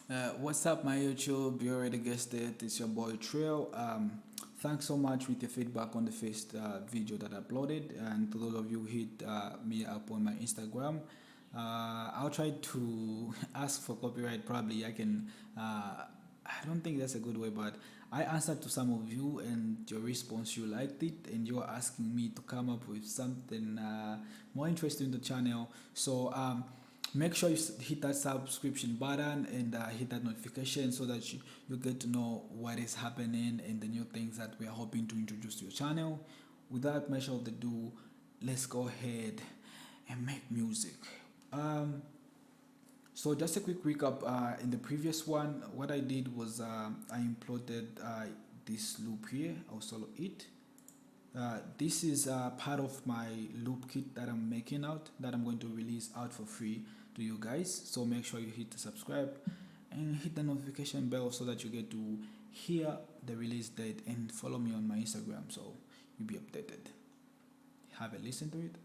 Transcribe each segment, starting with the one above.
What's up, my YouTube? You already guessed it. It's your boy Trail. Thanks so much with your feedback on the first video that I uploaded, and to those of you who hit me up on my Instagram, I'll try to ask for copyright. Probably I can. I don't think that's a good way, but I answered to some of you, and your response you liked it, and you're asking me to come up with something more interesting to the channel. So make sure you hit that subscription button and hit that notification so that you get to know what is happening and the new things that we are hoping to introduce to your channel. Without much of ado, let's go ahead and make music. um, so just a quick recap. In the previous one, what I did was I imported this loop here. I'll solo it. This is part of my loop kit that I'm making out, that I'm going to release out for free to you guys. So make sure you hit the subscribe and hit the notification bell so that you get to hear the release date, and follow me on my Instagram so you'll be updated. Have a listen to it.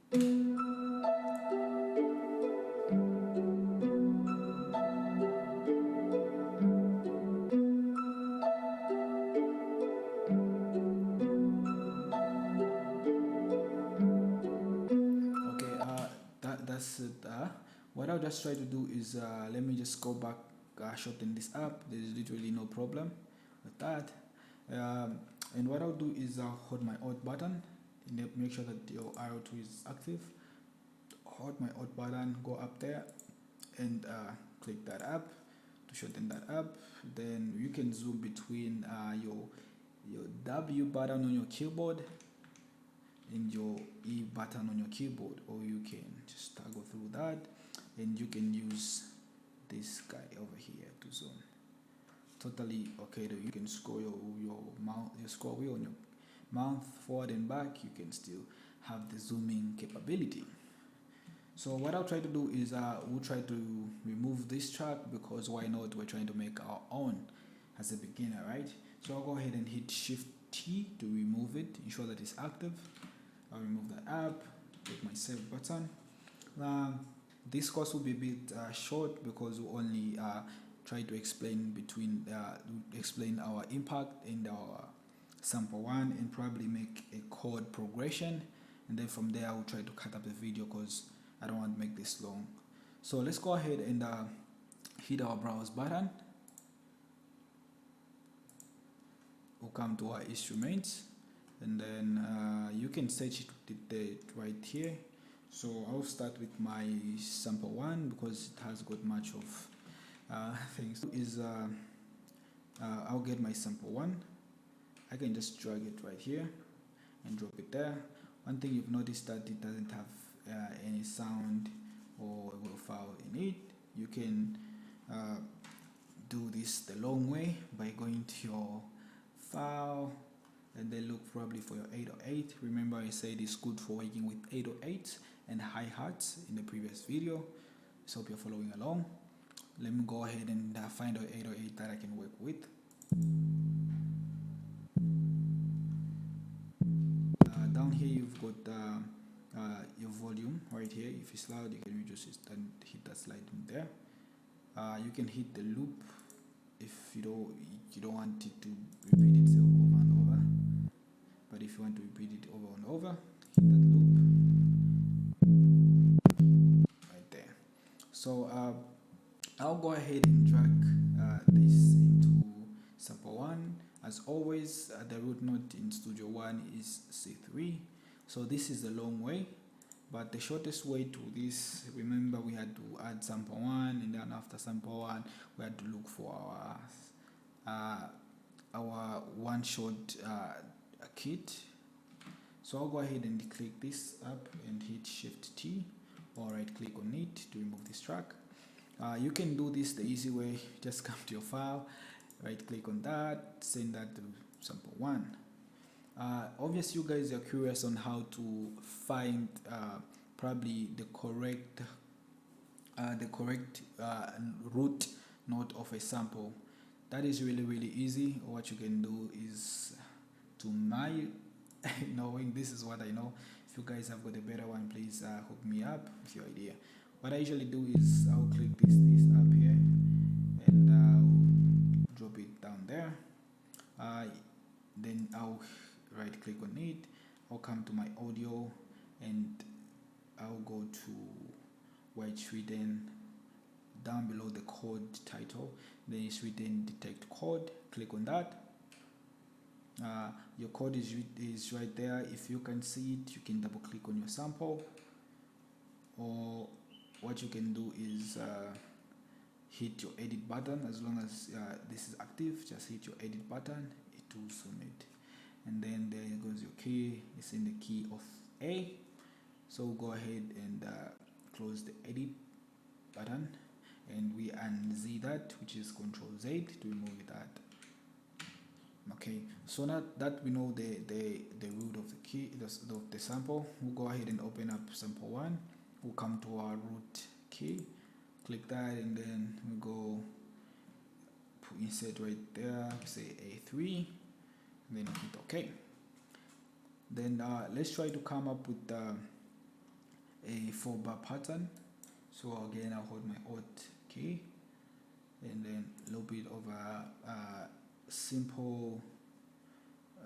Okay, that's it. What I'll just try to do is let me just go back, shorten this up. There's literally no problem with that. And what I'll do is I'll hold my Alt button and then make sure that your arrow 2 is active. Hold my Alt button, go up there and click that up to shorten that up. Then you can zoom between your W button on your keyboard and your E button on your keyboard, or you can just toggle through that, and you can use this guy over here to zoom. Totally okay though. You can scroll your mouth, your scroll wheel on your mouth forward and back. You can still have the zooming capability. So what I'll try to do is we'll try to remove this track, because why not? We're trying to make our own as a beginner, right? So I'll go ahead and hit Shift T to remove it, ensure that it's active. I'll remove that app, click my save button. This course will be a bit short, because we'll only try to explain explain our impact and our sample one, and probably make a chord progression, and then from there I will try to cut up the video because I don't want to make this long. So let's go ahead and hit our browse button. We'll come to our instruments, and then you can search it right here. So I'll start with my sample one because it has got much of things. I'll get my sample one. I can just drag it right here and drop it there. One thing you've noticed that it doesn't have any sound or WAV file in it. You can do this the long way by going to your file and then look probably for your 808. Remember, I said it's good for working with 808s and hi-hats in the previous video. So hope you're following along. Let me go ahead and find an 808 that I can work with. Down here you've got your volume right here. If it's loud, you can reduce it and hit that slide in there. You can hit the loop if you don't want it to repeat itself over and over. But if you want to repeat it over and over, hit that loop right there. So I'll go ahead and drag this into sample one. As always, the root note in Studio One is C3. So this is the long way, but the shortest way to this, remember, we had to add sample one, and then after sample one, we had to look for our one shot kit. So I'll go ahead and click this up and hit Shift T, or right click on it to remove this track. You can do this the easy way. Just come to your file, right click on that, send that to sample one. Obviously you guys are curious on how to find probably the correct root note of a sample. That is really easy. What you can do is, to my knowing, this is what I know. If you guys have got a better one, please hook me up with your idea. What I usually do is I'll click this up here, and then I'll right click on it. I'll come to my audio and I'll go to where it's written down below the chord title. Then it's written detect chord. Click on that. Your chord is right there. If you can see it, you can double click on your sample, or what you can do is hit your edit button. As long as this is active, just hit your edit button, it will submit. And then there goes your key. It's in the key of A. So go ahead and close the edit button, and we unz that, which is Control Z to remove that. Okay, so now that we know the root of the key, the sample, we'll go ahead and open up sample 1. We'll come to our root key, click that, and then we go insert right there, say A3, and then hit OK. Then let's try to come up with a 4-bar pattern. So again, I'll hold my Alt key, and then a little bit of a simple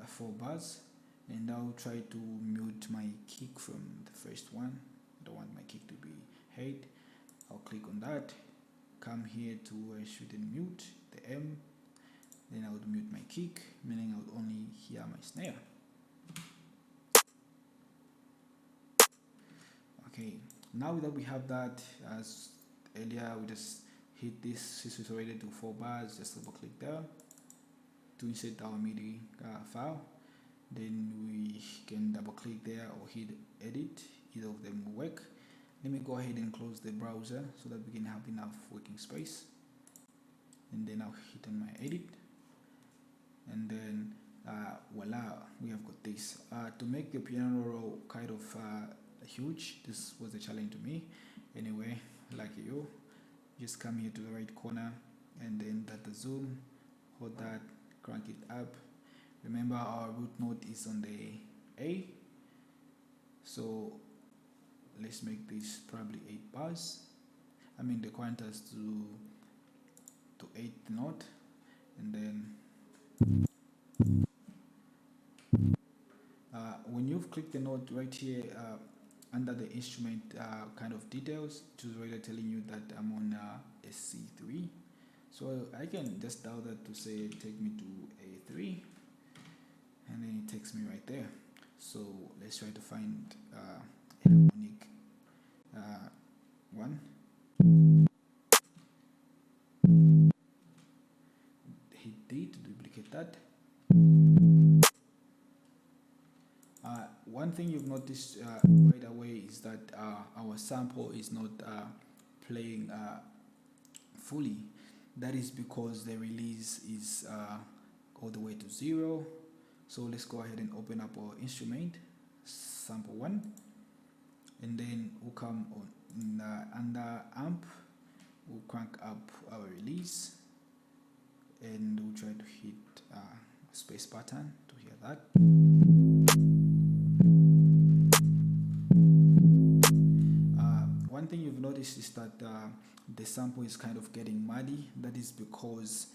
4 bars, and I'll try to mute my kick from the first one. I don't want my kick to be head. I'll click on that, come here to where I shouldn't mute the M, then I would mute my kick, meaning I would only hear my snare. Okay, now that we have that, as earlier we just hit this, since it's already to 4 bars, just double click there to insert our MIDI file. Then we can double click there or hit edit, either of them will work. Let me go ahead and close the browser so that we can have enough working space, and then I'll hit on my edit, and then voila, we have got this. To make the piano roll kind of huge, this was a challenge to me. Anyway, like you, just come here to the right corner, and then data zoom, hold that, crank it up. Remember, our root note is on the A, so let's make this probably 8 bars. I mean the quantas to 8 note, and then when you've clicked the note right here under the instrument kind of details, it was already telling you that I'm on a C3. So I can just dial that to say take me to A3, and then it takes me right there. So let's try to find a harmonic one. Hit D to duplicate that. One thing you've noticed right away is that our sample is not playing fully. That is because the release is all the way to 0. So let's go ahead and open up our instrument, sample 1, and then we'll come on under amp, we'll crank up our release, and we'll try to hit space button to hear that. One thing you've noticed is that the sample is kind of getting muddy. That is because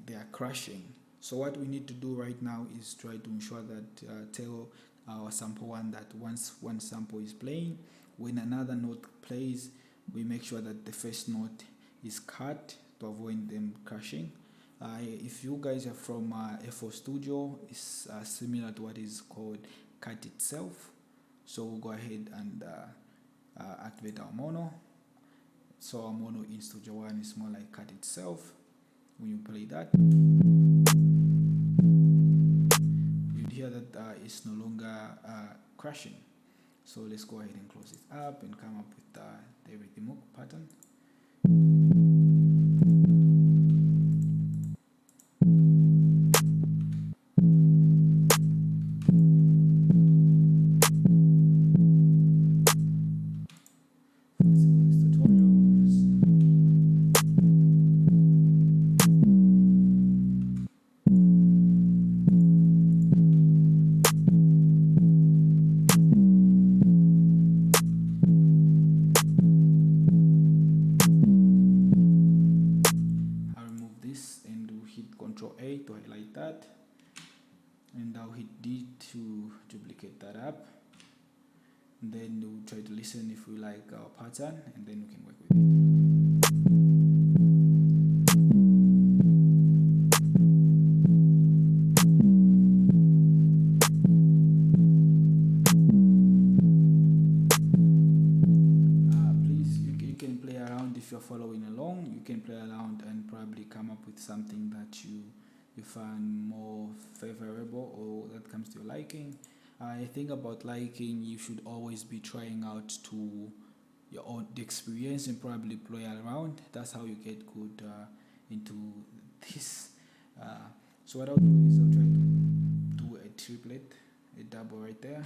they are crashing. So what we need to do right now is try to ensure that tell our sample 1 that once one sample is playing, when another note plays, we make sure that the first note is cut to avoid them crashing. If you guys are from FL Studio, it's similar to what is called cut itself. So we'll go ahead and activate our mono. So our mono in Studio One is more like cut itself. When you play that, you'd hear that it's no longer crashing. So let's go ahead and close it up and come up with the rhythmic pattern. Control A to highlight that, and I'll hit D to duplicate that up. And then we'll try to listen if we like our pattern, and then we can work with it. Please, you can play around if you're following along. You can play around and probably come up with something that you find more favorable or that comes to your liking. I think about liking, you should always be trying out to your own the experience and probably play around. That's how you get good into this. Uh, so what I'll do is I'll try to do a triplet, a double right there.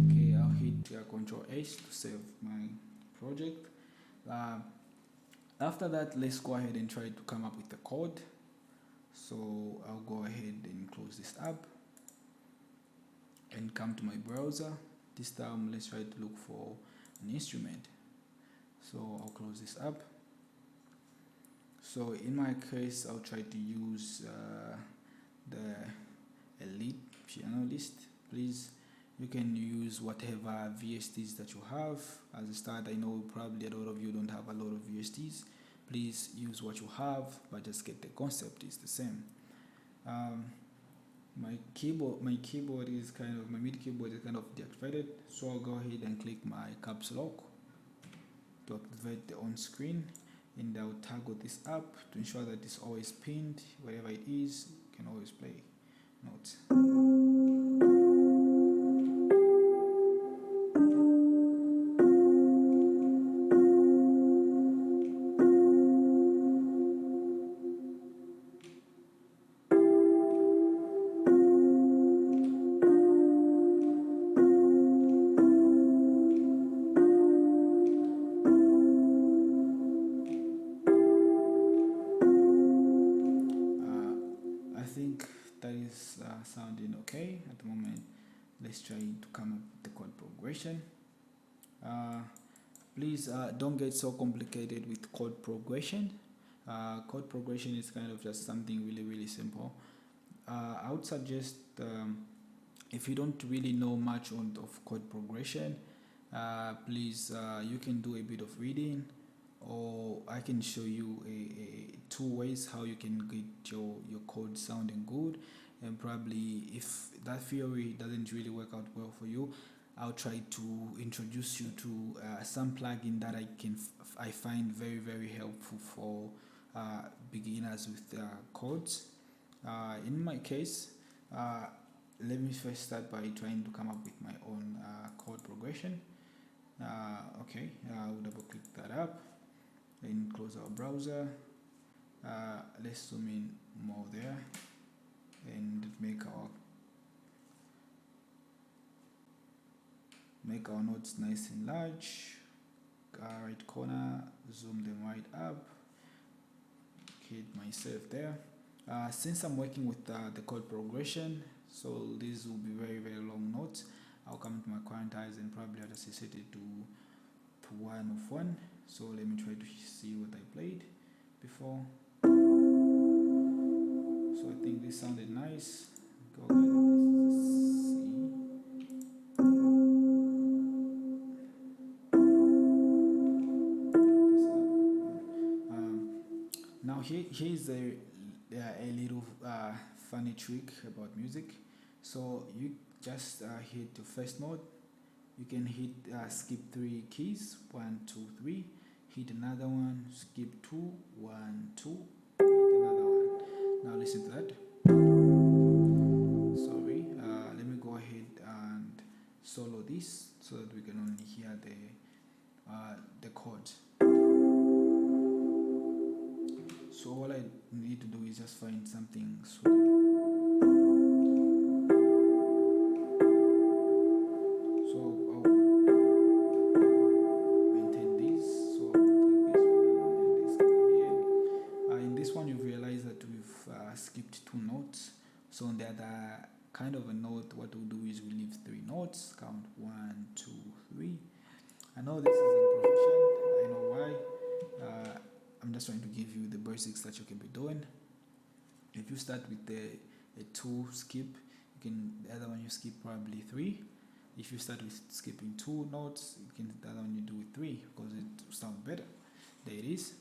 Okay, I'll hit Control H to save my project. Uh, After that, let's go ahead and try to come up with a chord. So I'll go ahead and close this app and come to my browser. This time, let's try to look for an instrument. So I'll close this up. So in my case, I'll try to use the Elite piano list. Please, you can use whatever VSTs that you have. As a start, I know probably a lot of you don't have a lot of VSTs. Please use what you have, but just get the concept is the same. My keyboard is kind of, my MIDI keyboard is kind of deactivated, so I'll go ahead and click my caps lock to activate the on screen, and I'll toggle this up to ensure that it's always pinned. Wherever it is, you can always play notes. I think that is sounding okay at the moment. Let's try to come up with the chord progression. Please don't get so complicated with chord progression. Chord progression is kind of just something really simple. I would suggest if you don't really know much of chord progression, please you can do a bit of reading, or I can show you two ways how you can get your chord sounding good. And probably if that theory doesn't really work out well for you, I'll try to introduce you to some plugin that I find very helpful for beginners with chords. In my case, let me first start by trying to come up with my own chord progression. Okay, I'll double click that up and close our browser. Let's zoom in more there and make our notes nice and large. Right corner, zoom them right up, hit myself there. Since I'm working with the chord progression, so these will be very long notes, I'll come to my quantize and probably I'll just set it to 1 of 1. So let me try to see what I played before. So I think this sounded nice. Go ahead, this is a C. Now here's a little funny trick about music. So you just hit the first note. You can hit skip 3 keys, 1, 2, 3. Hit another one, skip 2, 1, 2. Hit another one. Now listen to that. Sorry, let me go ahead and solo this so that we can only hear the chords. So all I need to do is just find something suitable. So I'll maintain this. So I'll click this one and this guy here. In this one, you realize that we've skipped 2 notes. So on the other kind of a note, what we'll do is we leave 3 notes, count 1, 2, 3. I know this is unprofessional, I know why. I'm just trying to give you the basics that you can be doing. If you start with a 2 skip, the other one you skip probably 3. If you start with skipping 2 notes, the other one you do with 3 because it sounds better. There it is.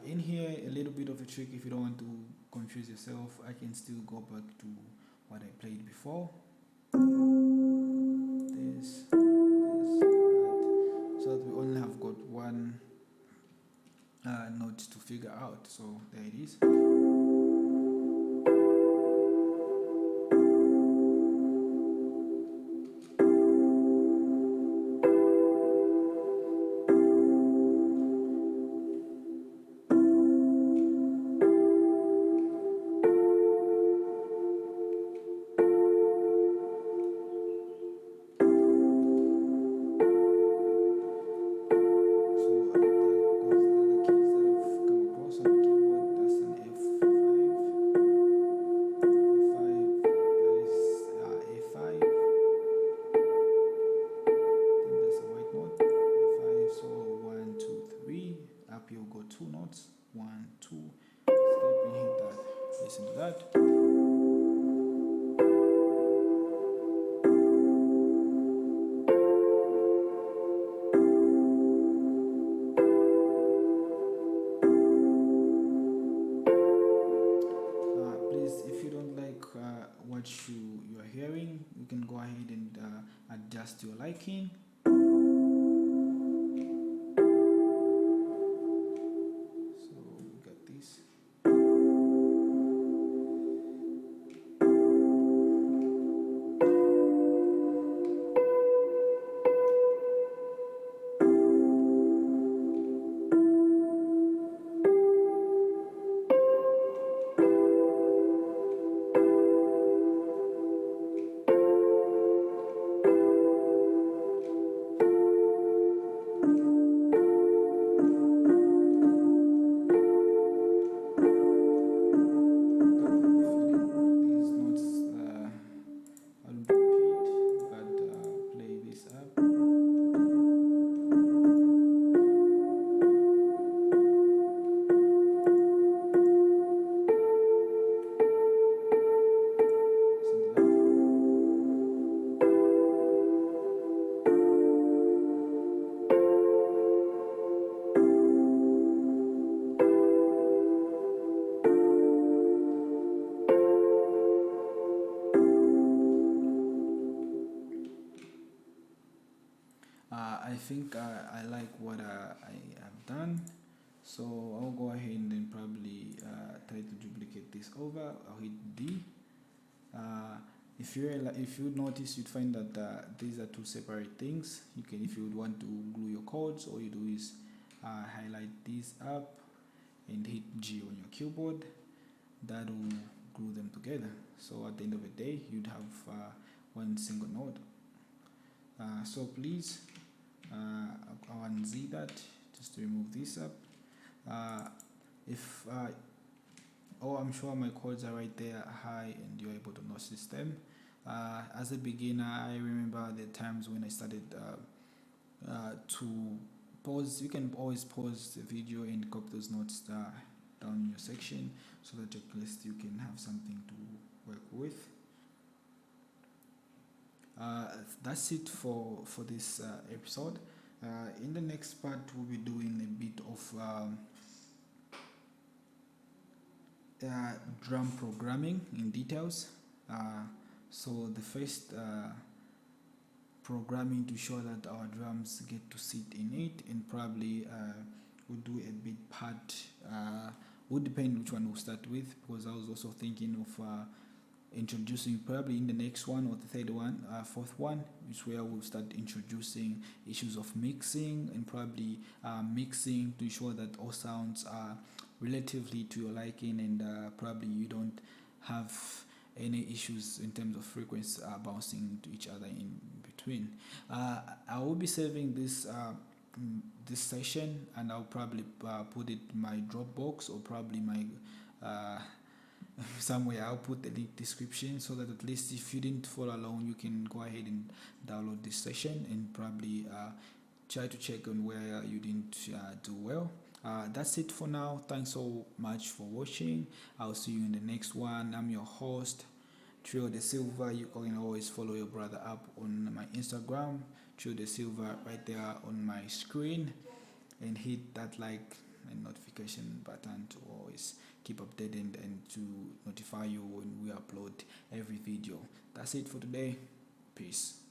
In here, a little bit of a trick if you don't want to confuse yourself. I can still go back to what I played before. This, that. So that we only have got one note to figure out. So there it is. Listen to that. Please, if you don't like what you are hearing, you can go ahead and adjust your liking. So we got this. I think I like what I have done, so I'll go ahead and probably try to duplicate this over. I'll hit D. If you notice, you'd find that these are 2 separate things. You can, if you would want to glue your chords, all you do is highlight these up and hit G on your keyboard. That will glue them together. So at the end of the day, you'd have one single note. So please, I'll unzip that just to remove this up. I'm sure my chords are right there high and you're able to notice them. As a beginner, I remember the times when I started to pause. You can always pause the video and copy those notes down in your section so that at least you can have something to work with. That's it for this episode. In the next part, we'll be doing a bit of drum programming in details. So the first programming to show that our drums get to sit in it, and probably we'll do a bit part. Would depend which one we'll start with, because I was also thinking of introducing probably in the next one or the third one, fourth one, which where we'll start introducing issues of mixing and probably mixing to ensure that all sounds are relatively to your liking, and probably you don't have any issues in terms of frequency bouncing to each other in between. I will be saving this this session, and I'll probably put it in my Dropbox, or probably my uh, somewhere. I'll put the link description, so that at least if you didn't follow along, you can go ahead and download this session, and probably try to check on where you didn't do well. That's it for now. Thanks so much for watching. I'll see you in the next one. I'm your host, Trio the Silver. You can always follow your brother up on my Instagram, Trio the Silver, right there on my screen, and hit that like and notification button to always keep updated and to notify you when we upload every video. That's it for today. Peace.